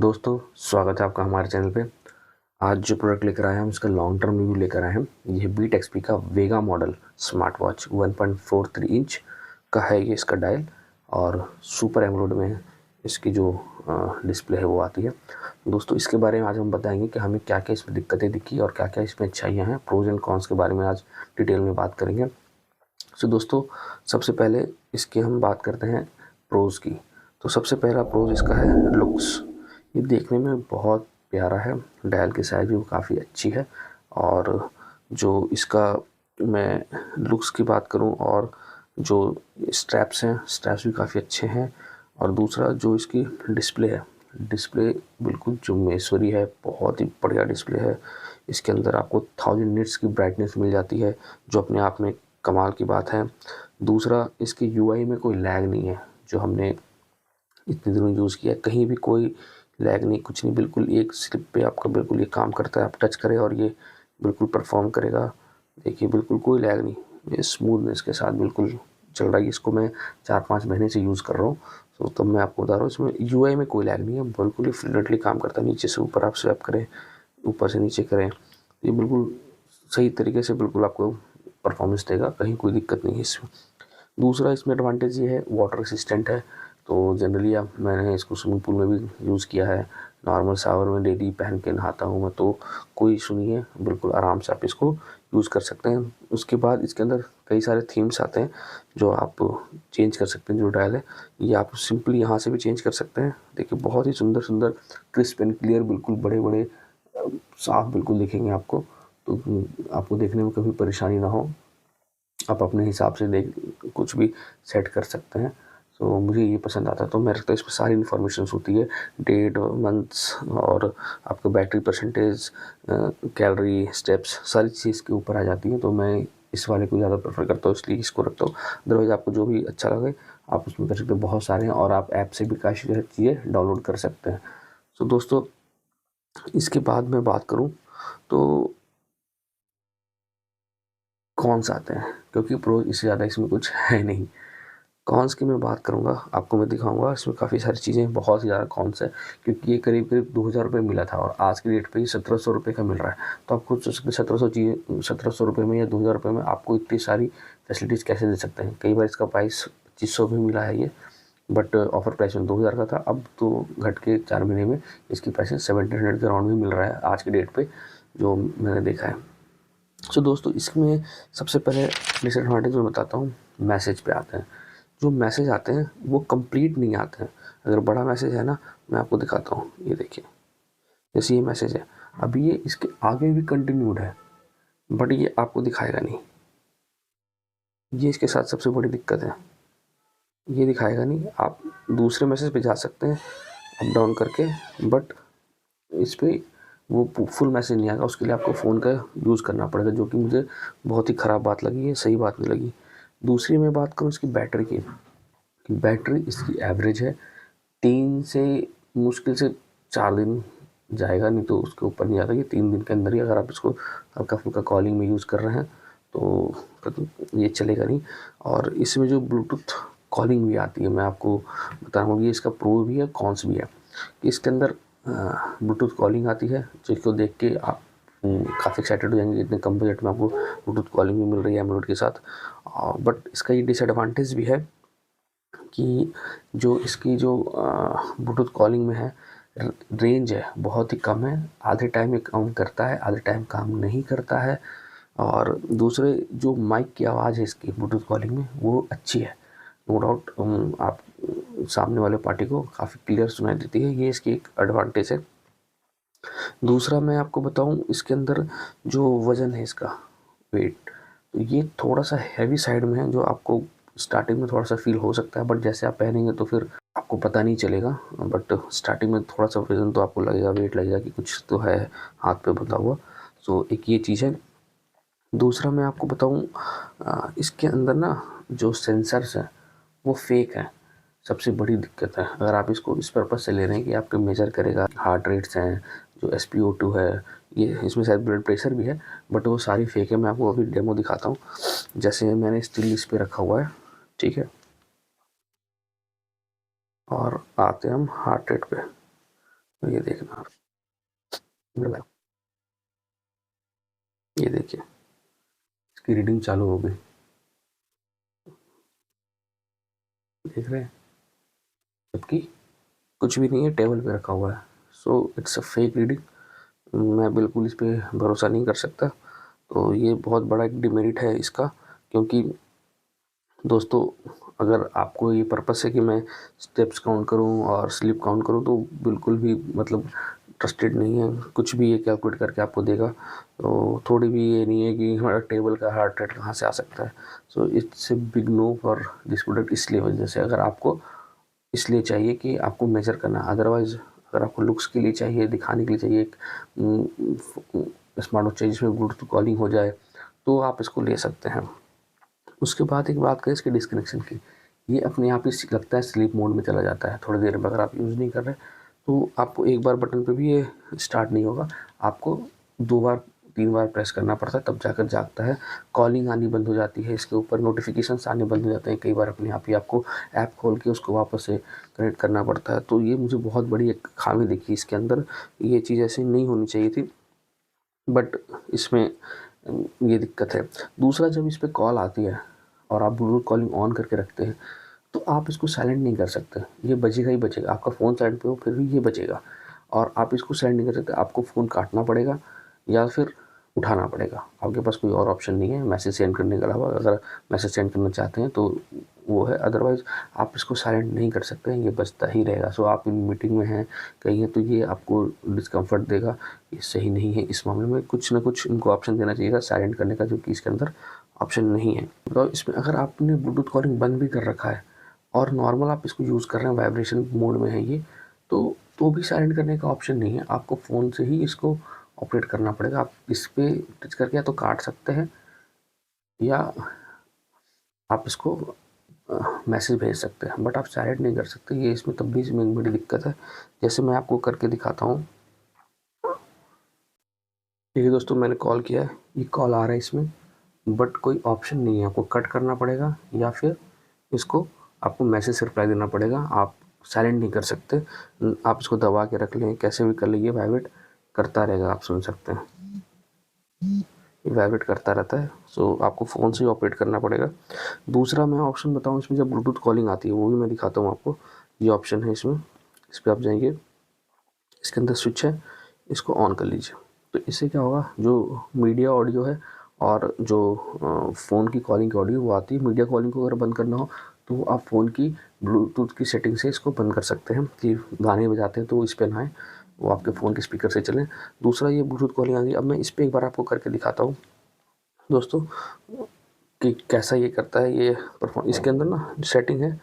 दोस्तों, स्वागत है आपका हमारे चैनल पे। आज जो प्रोडक्ट लेकर आए हैं हम इसका लॉन्ग टर्म रिव्यू लेकर आए हैं। ये बीट एक्सपी का वेगा मॉडल स्मार्ट वॉच 1.43 इंच का है ये इसका डायल, और सुपर एमोलेड में इसकी जो डिस्प्ले है वो आती है। दोस्तों, इसके बारे में आज हम बताएंगे कि हमें क्या क्या इसमें दिक्कतें दिखी और क्या क्या इसमें अच्छाइयाँ हैं। प्रोज एंड कॉन्स के बारे में आज डिटेल में बात करेंगे। दोस्तों, सबसे पहले इसकी हम बात करते हैं प्रोज की। तो सबसे पहला प्रोज इसका है लुक्स। ये देखने में बहुत प्यारा है, डायल की साइज भी काफ़ी अच्छी है, और जो इसका मैं लुक्स की बात करूं और जो स्ट्रैप्स हैं, स्ट्रैप्स भी काफ़ी अच्छे हैं। और दूसरा जो इसकी डिस्प्ले है, डिस्प्ले बिल्कुल जो महेश्वरी है, बहुत ही बढ़िया डिस्प्ले है। इसके अंदर आपको 1000 निट्स की ब्राइटनेस मिल जाती है, जो अपने आप में कमाल की बात है। दूसरा, इसकी यूआई में कोई लैग नहीं है। जो हमने इतने दिनों यूज़ किया, कहीं भी कोई लैग नहीं, कुछ नहीं, बिल्कुल एक स्लिप पे आपका बिल्कुल ये काम करता है। आप टच करें और ये बिल्कुल परफॉर्म करेगा। देखिए, बिल्कुल कोई लैग नहीं, ये स्मूथनेस के साथ बिल्कुल चल रहा है। इसको मैं 4-5 महीने से यूज़ कर रहा हूँ, तो तब मैं आपको बता रहा हूँ इसमें यूआई में कोई लैग नहीं है, बिल्कुल ही फ्लुएंटली काम करता है। नीचे से ऊपर आप स्वैप करें, ऊपर से नीचे करें, ये बिल्कुल सही तरीके से बिल्कुल आपको परफॉर्मेंस देगा, कहीं कोई दिक्कत नहीं है इसमें। दूसरा इसमें एडवांटेज ये है, वाटर रेसिस्टेंट है। तो जनरली मैंने इसको स्विमिंग पूल में भी यूज़ किया है, नॉर्मल शावर में डेली पहन के नहाता हूँ मैं, तो कोई इशू नहीं है, बिल्कुल आराम से आप इसको यूज़ कर सकते हैं। उसके बाद इसके अंदर कई सारे थीम्स आते हैं जो आप चेंज कर सकते हैं। जो डायल है ये आप सिंपली यहाँ से भी चेंज कर सकते हैं। देखिए, बहुत ही सुंदर सुंदर क्रिस्प एंड क्लियर, बिल्कुल बड़े बड़े साफ बिल्कुल दिखेंगे आपको, तो आपको देखने में कभी परेशानी ना हो। आप अपने हिसाब से कुछ भी सेट कर सकते हैं। तो मुझे ये पसंद आता है। तो मेरे तो इसमें सारी इन्फॉर्मेशन होती है, डेट, मंथ्स, और आपका बैटरी परसेंटेज, कैलोरी, स्टेप्स, सारी चीज़ के ऊपर आ जाती है। तो मैं इस वाले को ज़्यादा प्रेफर करता हूँ, इसलिए इसको रखता हूँ। अदरवाइज़ आपको जो भी अच्छा लगे आप उसमें कर सकते हैं, बहुत सारे हैं, और आप ऐप से भी काफ़ी चीज़ें डाउनलोड कर सकते हैं। तो दोस्तों, इसके बाद मैं बात करूँ तो कॉन्स आते हैं, क्योंकि प्रो इससे ज़्यादा इसमें कुछ है नहीं। कॉन्स की मैं बात करूँगा, आपको मैं दिखाऊँगा। इसमें काफ़ी सारी चीज़ें, बहुत ही ज़्यादा कॉन्स है, क्योंकि ये करीब-करीब 2000 रुपये मिला था, और आज की डेट पे ये 1700 रुपये का मिल रहा है। तो आप खुद सोच सकते हैं 1700 रुपये में या 2000 रुपये में आपको इतनी सारी फैसिलिटीज़ कैसे दे सकते हैं। कई बार इसका प्राइस 2500 भी मिला है ये, बट ऑफर प्राइस में 2000 का था। अब तो घट के 4 महीने में इसकी प्राइस 1700 के अराउंड भी मिल रहा है आज की डेट पे, जो मैंने देखा है। दोस्तों, इसमें सबसे पहले डिसएडवांटेज मैं बताता हूँ, मैसेज पे आते हैं। जो मैसेज आते हैं वो कंप्लीट नहीं आते हैं। अगर बड़ा मैसेज है ना, मैं आपको दिखाता हूँ, ये देखिए, जैसे ये मैसेज है, अभी ये इसके आगे भी कंटिन्यूड है, बट ये आपको दिखाएगा नहीं। ये इसके साथ सबसे बड़ी दिक्कत है, ये दिखाएगा नहीं। आप दूसरे मैसेज पे जा सकते हैं अप डाउन करके, बट इस पर वो फुल मैसेज नहीं आएगा। उसके लिए आपको फ़ोन का यूज़ करना पड़ेगा, जो कि मुझे बहुत ही ख़राब बात लगी है, सही बात नहीं लगी। दूसरी मैं बात करूँ इसकी बैटरी की, बैटरी इसकी एवरेज है, 3 से मुश्किल से 4 दिन जाएगा, नहीं तो उसके ऊपर नहीं आता। ये 3 दिन के अंदर ही, अगर आप इसको हल्का फुल्का कॉलिंग में यूज़ कर रहे हैं तो ये चलेगा नहीं। और इसमें जो ब्लूटूथ कॉलिंग भी आती है, मैं आपको बता रहा हूँ, ये इसका प्रो भी है, कॉन्स भी है। इसके अंदर ब्लूटूथ कॉलिंग आती है, जिसको देख के आप काफ़ी एक्साइटेड हो जाएंगे, इतने कम बजट में आपको ब्लूटूथ कॉलिंग भी मिल रही है एमोलेड के साथ। बट इसका ये डिसएडवांटेज भी है कि जो इसकी जो ब्लूटूथ कॉलिंग में है, रेंज है बहुत ही कम है। आधे टाइम ये काम करता है, आधे टाइम काम नहीं करता है। और दूसरे, जो माइक की आवाज़ है इसकी ब्लूटूथ कॉलिंग में, वो अच्छी है, नो डाउट। आप सामने वाले पार्टी को काफ़ी क्लियर सुनाई देती है, ये इसकी एक एडवांटेज है। दूसरा मैं आपको बताऊं, इसके अंदर जो वज़न है इसका, वेट, तो ये थोड़ा सा हैवी साइड में है, जो आपको स्टार्टिंग में थोड़ा सा फील हो सकता है, बट जैसे आप पहनेंगे तो फिर आपको पता नहीं चलेगा। बट स्टार्टिंग में थोड़ा सा वजन तो आपको लगेगा, वेट लगेगा कि कुछ तो है हाथ पे बंधा हुआ। सो एक ये चीज़ है। दूसरा मैं आपको बताऊं, इसके अंदर ना जो सेंसर्स हैं वो फेक है, सबसे बड़ी दिक्कत है। अगर आप इसको इस पर्पज़ से ले रहे हैं कि आपके मेजर करेगा, हार्ट रेट्स हैं, जो SpO2 है, ये इसमें शायद ब्लड प्रेशर भी है, बट वो सारी फेक है। मैं आपको अभी डेमो दिखाता हूँ। जैसे मैंने स्टिल इस पे रखा हुआ है, ठीक है, और आते हैं हम हार्ट रेट पे। ये देखना आप, ये देखिए इसकी रीडिंग चालू हो गई, देख रहे हैं, जबकि कुछ भी नहीं है, टेबल पे रखा हुआ है। So it's a fake reading, मैं बिल्कुल इस पे भरोसा नहीं कर सकता। तो ये बहुत बड़ा एक डिमेरिट है इसका, क्योंकि दोस्तों अगर आपको ये पर्पस है कि मैं स्टेप्स काउंट करूं और स्लिप काउंट करूं, तो बिल्कुल भी मतलब ट्रस्टेड नहीं है। कुछ भी ये कैलकुलेट करके आपको देगा, तो थोड़ी भी ये नहीं है कि हमारा टेबल का हार्ट रेट कहाँ से आ सकता है। So it's a big no for this product. इसलिए वजह से अगर आपको इसलिए चाहिए कि आपको मेजर करना, अदरवाइज अगर आपको लुक्स के लिए चाहिए, दिखाने के लिए चाहिए, एक स्मार्ट वॉच चाहिए जिसमें ब्लूटूथ कॉलिंग हो जाए, तो आप इसको ले सकते हैं। उसके बाद एक बात करें इसके डिस्कनेक्शन की, ये अपने आप ही लगता है स्लीप मोड में चला जाता है थोड़ी देर में। अगर आप यूज़ नहीं कर रहे तो आपको एक बार बटन पे भी ये स्टार्ट नहीं होगा, आपको 2 बार 3 बार प्रेस करना पड़ता है, तब जाकर जागता है। कॉलिंग आनी बंद हो जाती है, इसके ऊपर नोटिफिकेशंस आने बंद हो जाते हैं, कई बार अपने आप ही आपको ऐप खोल के उसको वापस से कनेक्ट करना पड़ता है। तो ये मुझे बहुत बड़ी एक खामी दिखी इसके अंदर, ये चीज़ ऐसी नहीं होनी चाहिए थी, बट इसमें ये दिक्कत है। दूसरा, जब इस पर कॉल आती है और आप ब्लूटूथ कॉलिंग ऑन करके रखते हैं, तो आप इसको साइलेंट नहीं कर सकते, ये बजेगा ही बजेगा। आपका फ़ोन साइलेंट पे हो फिर भी ये बजेगा, और आप इसको साइलेंट नहीं कर सकते, आपको फ़ोन काटना पड़ेगा या फिर उठाना पड़ेगा। आपके पास कोई और ऑप्शन नहीं है मैसेज सेंड करने के अलावा। अगर मैसेज सेंड करना चाहते हैं तो वो है, अदरवाइज़ आप इसको साइलेंट नहीं कर सकते हैं, ये बजता ही रहेगा। सो आप इन मीटिंग में हैं कहीं हैं तो ये आपको डिस्कम्फर्ट देगा, ये सही नहीं है। इस मामले में कुछ ना कुछ इनको ऑप्शन देना चाहिए था साइलेंट करने का, जो कि इसके अंदर ऑप्शन नहीं है। तो इसमें अगर आपने ब्लूटूथ कॉलिंग बंद भी कर रखा है और नॉर्मल आप इसको यूज़ कर रहे हैं, वाइब्रेशन मोड में है ये, तो भी साइलेंट करने का ऑप्शन नहीं है। आपको फ़ोन से ही इसको ऑपरेट करना पड़ेगा। आप इस पे टच करके या तो काट सकते हैं या आप इसको मैसेज भेज सकते हैं, बट आप साइलेंट नहीं कर सकते। ये इसमें तब भी इसमें एक बड़ी दिक्कत है। जैसे मैं आपको करके दिखाता हूँ, देखिए दोस्तों मैंने कॉल किया है, ये कॉल आ रहा है इसमें, बट कोई ऑप्शन नहीं है। आपको कट करना पड़ेगा या फिर इसको आपको मैसेज से रिप्लाई देना पड़ेगा। आप साइलेंट नहीं कर सकते। आप इसको दबा के रख लें, कैसे भी कर लीजिए, वाइब्रेट करता रहेगा, आप सुन सकते हैं, ये वाइब्रेट करता रहता है। सो आपको फ़ोन से ही ऑपरेट करना पड़ेगा। दूसरा मैं ऑप्शन बताऊँ इसमें, जब ब्लूटूथ कॉलिंग आती है वो भी मैं दिखाता हूँ आपको। ये ऑप्शन है इसमें, इस पर आप जाएंगे, इसके अंदर स्विच है, इसको ऑन कर लीजिए। तो इससे क्या होगा, जो मीडिया ऑडियो है और जो फ़ोन की कॉलिंग की ऑडियो वो आती है। मीडिया कॉलिंग को अगर बंद करना हो तो आप फ़ोन की ब्लूटूथ की सेटिंग से इसको बंद कर सकते हैं कि गाने बजाते हैं तो इस पर ना आए, वो आपके फ़ोन के स्पीकर से चलें। दूसरा, ये ब्लूटूथ कॉलिंग आ गई। अब मैं इस पर एक बार आपको करके दिखाता हूँ दोस्तों कि कैसा ये करता है। ये परफॉर्म, इसके अंदर ना सेटिंग है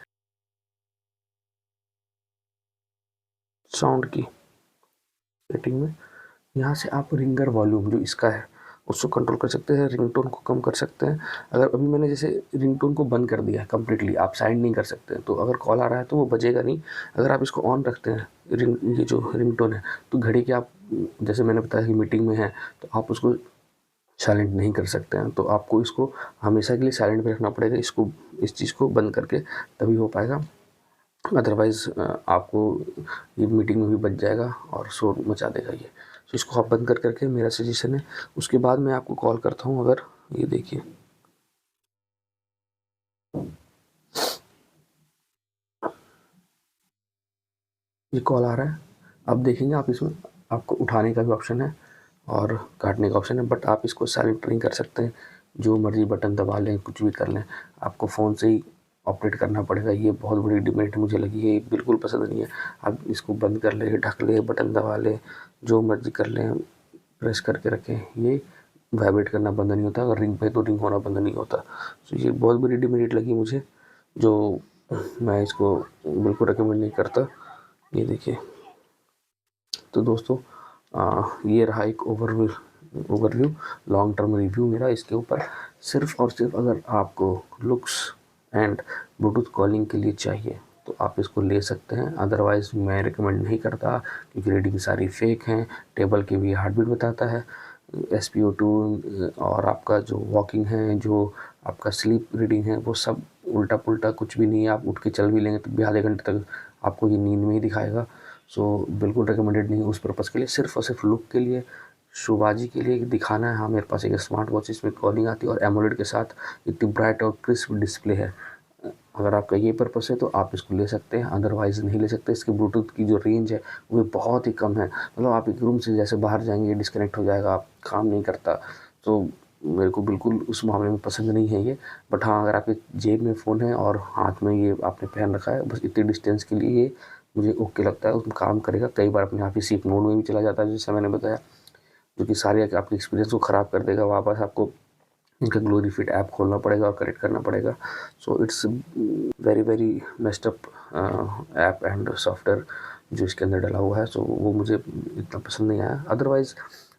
साउंड की, सेटिंग में यहाँ से आप रिंगर वॉल्यूम जो इसका है उसको कंट्रोल कर सकते हैं, रिंगटोन को कम कर सकते हैं। अगर अभी मैंने जैसे रिंगटोन को बंद कर दिया है कम्प्लीटली, आप साइड नहीं कर सकते, तो अगर कॉल आ रहा है तो वो बजेगा नहीं। अगर आप इसको ऑन रखते हैं, ये जो रिंगटोन है, तो घड़ी के आप, जैसे मैंने बताया कि मीटिंग में है तो आप उसको साइलेंट नहीं कर सकते हैं, तो आपको इसको हमेशा के लिए साइलेंट पे रखना पड़ेगा। इसको, इस चीज़ को बंद करके तभी हो पाएगा, अदरवाइज़ आपको ये मीटिंग में भी बच जाएगा और शोर मचा देगा ये। तो इसको आप बंद कर करके, मेरा सजेशन है। उसके बाद मैं आपको कॉल करता हूँ। अगर ये देखिए, ये कॉल आ रहा है, अब देखेंगे आप इसमें आपको उठाने का भी ऑप्शन है और काटने का ऑप्शन है, बट आप इसको साइलेंट नहीं कर सकते। जो मर्जी बटन दबा लें, कुछ भी कर लें, आपको फ़ोन से ही ऑपरेट करना पड़ेगा। ये बहुत बड़ी डिमेरिट मुझे लगी है, ये बिल्कुल पसंद नहीं है। आप इसको बंद कर ले, ढक ले, बटन दबा ले, जो मर्जी कर लें, प्रेस करके रखें, ये वाइब्रेट करना बंद नहीं होता। अगर रिंग पे तो रिंग होना बंद नहीं होता। तो ये बहुत बड़ी डिमेरिट लगी मुझे, जो मैं इसको बिल्कुल रिकमेंड नहीं करता। ये देखिए, तो दोस्तों ये रहा एक ओवरव्यू लॉन्ग टर्म रिव्यू मेरा इसके ऊपर। सिर्फ और सिर्फ अगर आपको लुक्स एंड ब्लूटूथ कॉलिंग के लिए चाहिए तो आप इसको ले सकते हैं, अदरवाइज़ मैं रिकमेंड नहीं करता, क्योंकि रीडिंग सारी फेक हैं। टेबल की भी हार्ट बीट बताता है, SpO2, और आपका जो वॉकिंग है, जो आपका स्लीप रीडिंग है, वो सब उल्टा पुल्टा, कुछ भी नहीं है। आप उठ के चल भी लेंगे तो भी आधे घंटे तक आपको ये नींद में ही दिखाएगा। सो बिल्कुल रिकमेंडेड नहीं उस पर्पज़ के लिए, सिर्फ और सिर्फ लुक के लिए, शोबाजी के लिए दिखाना है हाँ मेरे पास एक स्मार्ट वॉच इसमें कॉलिंग आती है और एमोलेड के साथ इतनी ब्राइट और क्रिस्प डिस्प्ले है। अगर आपका ये पर्पस है तो आप इसको ले सकते हैं, अदरवाइज़ नहीं ले सकते। इसकी ब्लूटूथ की जो रेंज है वो बहुत ही कम है, मतलब आप एक रूम से जैसे बाहर जाएंगे डिस्कनेक्ट हो जाएगा, आप काम नहीं करता। तो मेरे को बिल्कुल उस मामले में पसंद नहीं है ये। बट हाँ, अगर आपके जेब में फ़ोन है और हाथ में ये आपने पहन रखा है, बस इतनी डिस्टेंस के लिए ये मुझे ओके लगता है, उसमें काम करेगा। कई बार अपने आप ही स्लीप मोड में भी चला जाता है जैसे मैंने बताया, जो कि सारे आपके एक्सपीरियंस को ख़राब कर देगा। वापस आपको इसका ग्लोरी फिट ऐप खोलना पड़ेगा और करेक्ट करना पड़ेगा। So it's very very messed up app and software जो इसके अंदर डला हुआ है। सो वो मुझे इतना पसंद नहीं आया। अदरवाइज़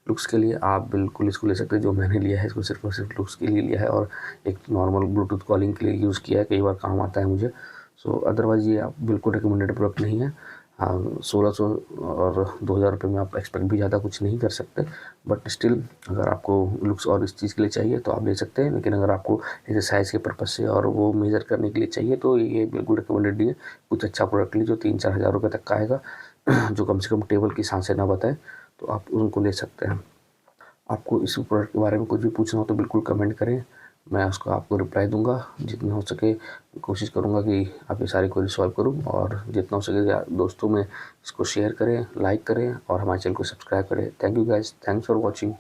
लुक्स के लिए आप बिल्कुल इसको ले सकते हैं। जो मैंने लिया है इसको सिर्फ और सिर्फ लुक्स के लिए लिया है और एक नॉर्मल ब्लूटूथ कॉलिंग के लिए यूज़ किया है, कई बार काम आता है मुझे। सो अदरवाइज़ ये आप बिल्कुल रिकमेंडेड प्रोडक्ट नहीं है। हाँ, 1600 और 2000 रुपये में आप एक्सपेक्ट भी ज़्यादा कुछ नहीं कर सकते। बट स्टिल अगर आपको लुक्स और इस चीज़ के लिए चाहिए तो आप ले सकते हैं, लेकिन अगर आपको एक्सरसाइज के पर्पज़ से और वो मेज़र करने के लिए चाहिए तो ये बिल्कुल रिकमेंडेड नहीं है। कुछ अच्छा प्रोडक्ट लीजिए जो 3-4 हज़ार रुपये तक का आएगा, जो कम से कम टेबल की सांसें ना बताए, तो आप उनको ले सकते हैं। आपको इस प्रोडक्ट के बारे में कुछ भी पूछना हो तो बिल्कुल कमेंट करें, मैं उसको आपको रिप्लाई दूंगा। जितना हो सके कोशिश करूंगा कि आप ये सारी क्वेरी सॉल्व करूं, और जितना हो सके दोस्तों में इसको शेयर करें, लाइक करें और हमारे चैनल को सब्सक्राइब करें। Thank you guys, thanks for watching.